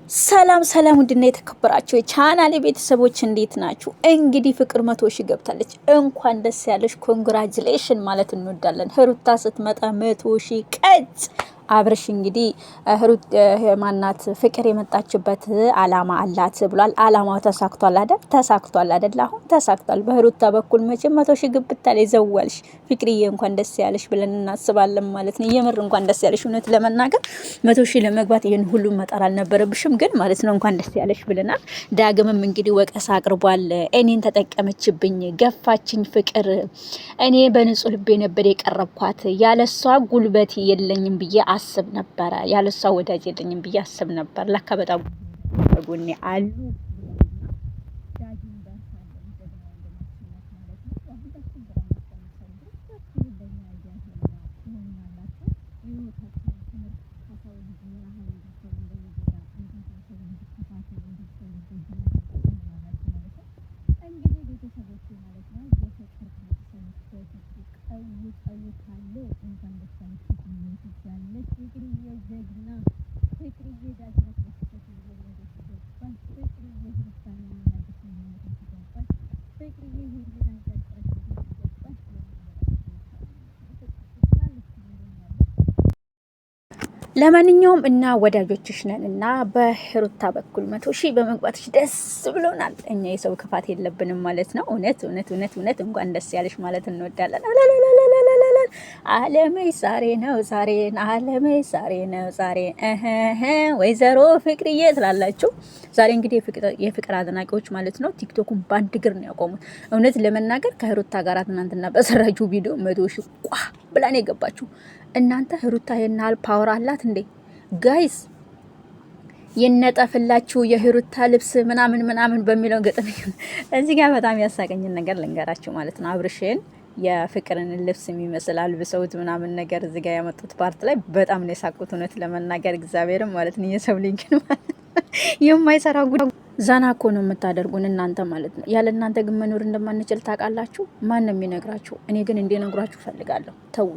ሰላም ሰላም፣ ውድና የተከበራችሁ የቻናሌ ቤተሰቦች እንዴት ናችሁ? እንግዲህ ፍቅር 100,000 ገብታለች። እንኳን ደስ ያለሽ፣ ኮንግራጁሌሽን ማለት እንወዳለን። ሩታ ስትመጣ 100,000 ቀጭ አብርሽ እንግዲህ ማናት ፍቅር የመጣችበት አላማ አላት ብሏል። አላማው ተሳክቷል አይደል? ተሳክቷል አይደል? አሁን ተሳክቷል። በሩታ በኩል መቼም 100,000 ግብታል። ይዘዋልሽ ፍቅርዬ፣ እንኳን ደስ ያለሽ ብለን እናስባለን ማለት ነው። የምር እንኳን ደስ ያለሽ። እውነት ለመናገር 100,000 ለመግባት ይሄን ሁሉ መጣር አልነበረብሽም፣ ግን ማለት ነው እንኳን ደስ ያለሽ ብለናል። ዳግምም እንግዲህ ወቀሳ አቅርቧል። እኔን ተጠቀመችብኝ፣ ገፋችኝ ፍቅር። እኔ በንጹህ ልቤ ነበር የቀረብኳት፣ ያለሷ ጉልበት የለኝም ብዬ አስብ ነበረ። ያለሷ ወዳጅ የለኝም ብዬ አስብ ነበር። ለካ በጣም ጎኔ አሉ። ለማንኛውም እና ወዳጆችሽ ነን እና በሩታ በኩል 100,000 በመግባትሽ ደስ ብሎናል። እኛ የሰው ክፋት የለብንም ማለት ነው። እውነት እውነት እውነት እውነት እንኳን ደስ ያለሽ ማለት እንወዳለን። አለሜ ዛሬ ነው ዛሬ፣ አለሜ ዛሬ ነው ዛሬ። ወይዘሮ ፍቅርዬ ትላላችሁ። ዛሬ እንግዲህ የፍቅር አድናቂዎች ማለት ነው ቲክቶኩን በአንድ እግር ነው ያቆሙት። እውነት ለመናገር ከሩታ ጋር ትናንትና በሰራችሁ ቪዲዮ 100,000 ቋ ብላን የገባችሁ እናንተ። ሩታ የናል ፓወር አላት እንዴ ጋይስ? የነጠፍላችሁ የሩታ ልብስ ምናምን ምናምን በሚለው ገጠመ እዚህ ጋር በጣም ያሳቀኝን ነገር ልንገራችሁ ማለት ነው። አብርሽን የፍቅርን ልብስ የሚመስል አልብሰውት ምናምን ነገር እዚህ ጋር ያመጡት ፓርት ላይ በጣም ነው የሳቁት። እውነት ለመናገር እግዚአብሔርም ማለት ነው የሰው ልጅ ግን ማለት የማይሰራ ጉድ ዛና እኮ ነው የምታደርጉን እናንተ ማለት ነው። ያለ እናንተ ግን መኖር እንደማንችል ታውቃላችሁ። ማን ነው የሚነግራችሁ? እኔ ግን እንዲነግራችሁ ፈልጋለሁ። ተው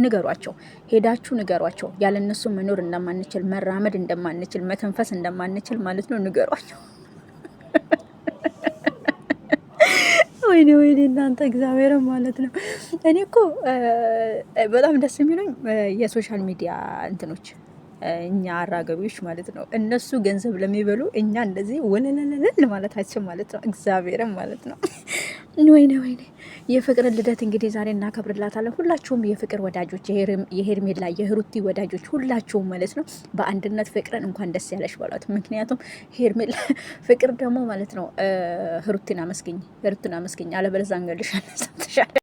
ንገሯቸው፣ ሄዳችሁ ንገሯቸው። ያለ እነሱ መኖር እንደማንችል፣ መራመድ እንደማንችል፣ መተንፈስ እንደማንችል ማለት ነው ንገሯቸው። ወይኔ ወይኔ እናንተ እግዚአብሔር ማለት ነው። እኔ እኮ በጣም ደስ የሚሉኝ የሶሻል ሚዲያ እንትኖች እኛ አራገቢዎች ማለት ነው። እነሱ ገንዘብ ለሚበሉ እኛ እንደዚህ ወለለለል ማለታችን ማለት ነው። እግዚአብሔርም ማለት ነው። ወይኔ ወይኔ የፍቅር ልደት እንግዲህ ዛሬ እናከብርላታለን። ሁላችሁም የፍቅር ወዳጆች፣ የሄርሜላ የሩቲ ወዳጆች ሁላችሁም ማለት ነው በአንድነት ፍቅርን እንኳን ደስ ያለሽ ባሏት። ምክንያቱም ሄርሜላ ፍቅር ደግሞ ማለት ነው ሩቲን አመስግኝ፣ አለበለዚያ እንገልሻለን።